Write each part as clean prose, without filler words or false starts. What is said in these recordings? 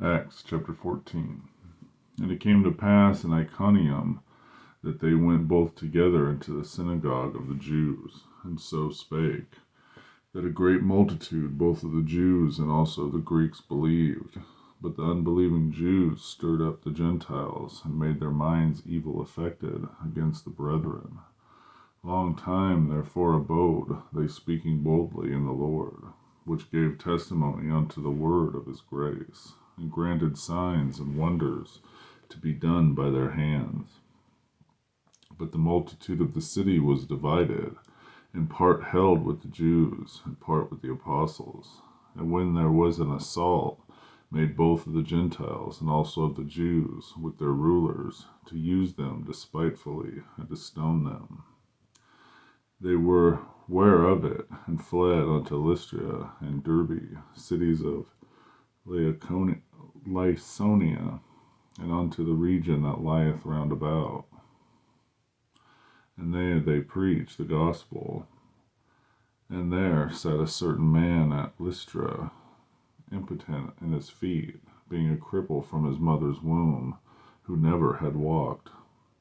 Acts chapter 14. And it came to pass in Iconium that they went both together into the synagogue of the Jews, and so spake, that a great multitude both of the Jews and also the Greeks believed. But the unbelieving Jews stirred up the Gentiles, and made their minds evil affected against the brethren. Long time therefore abode they, speaking boldly in the Lord, which gave testimony unto the word of his grace, and granted signs and wonders to be done by their hands. But the multitude of the city was divided, in part held with the Jews, and part with the apostles. And when there was an assault made both of the Gentiles and also of the Jews with their rulers, to use them despitefully, and to stone them, they were ware of it, and fled unto Lystra and Derbe, cities of Lycaonia, and unto the region that lieth round about. And there they preached the gospel. And there sat a certain man at Lystra, impotent in his feet, being a cripple from his mother's womb, who never had walked.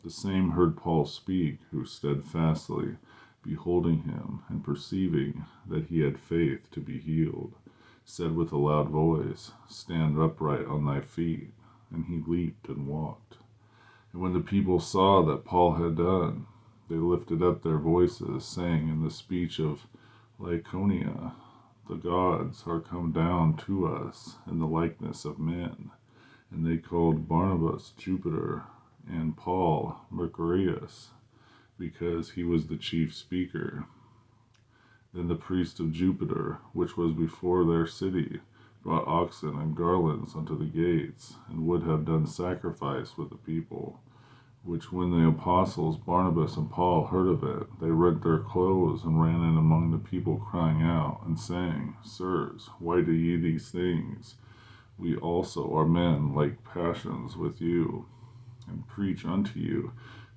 The same heard Paul speak, who steadfastly, beholding him, and perceiving that he had faith to be healed, said with a loud voice, Stand upright on thy feet. And he leaped and walked. And when the people saw that Paul had done, they lifted up their voices, saying in the speech of Lycaonia, The gods are come down to us in the likeness of men. And they called Barnabas Jupiter, and Paul Mercurius, because he was the chief speaker. Then the priest of Jupiter, which was before their city, brought oxen and garlands unto the gates, and would have done sacrifice with the people. Which when the apostles Barnabas and Paul heard of it, they rent their clothes, and ran in among the people, crying out, and saying, Sirs, why do ye these things? We also are men like passions with you, and preach unto you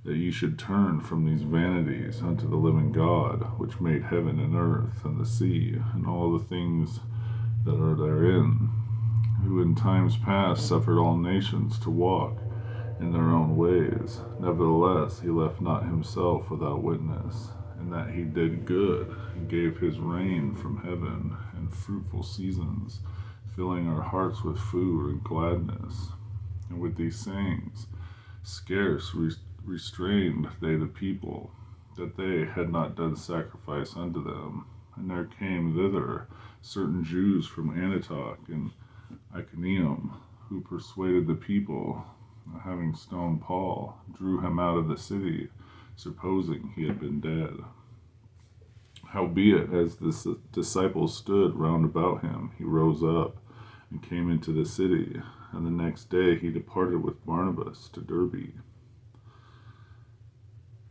that ye should turn from these vanities unto the living God, which made heaven and earth, and the sea, and all the things that are therein, who in times past suffered all nations to walk in their own ways. Nevertheless, he left not himself without witness, in that he did good, and gave his rain from heaven, and fruitful seasons, filling our hearts with food and gladness. And with these sayings, scarce restrained they the people, that they had not done sacrifice unto them. And there came thither certain Jews from Antioch and Iconium, who persuaded the people, having stoned Paul, drew him out of the city, supposing he had been dead. Howbeit, as the disciples stood round about him, he rose up and came into the city, and the next day he departed with Barnabas to Derbe.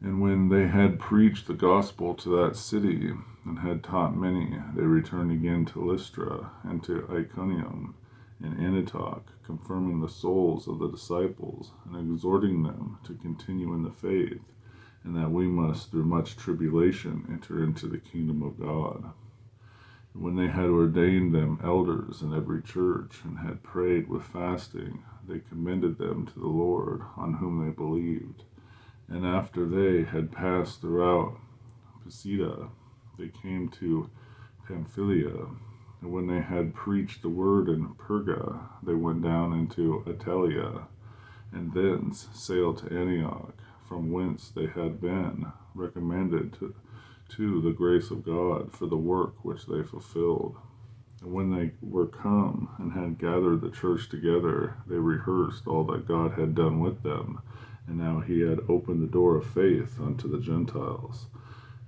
And when they had preached the gospel to that city, and had taught many, they returned again to Lystra and to Iconium and Antioch, confirming the souls of the disciples, and exhorting them to continue in the faith, and that we must through much tribulation enter into the kingdom of God. And when they had ordained them elders in every church, and had prayed with fasting, they commended them to the Lord, on whom they believed. And after they had passed throughout Pisidia, they came to Pamphylia. And when they had preached the word in Perga, they went down into Attalia, and thence sailed to Antioch, from whence they had been recommended to the grace of God for the work which they fulfilled. And when they were come and had gathered the church together, they rehearsed all that God had done with them, and now he had opened the door of faith unto the Gentiles.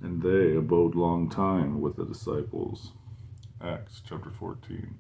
And they abode long time with the disciples. Acts chapter 14.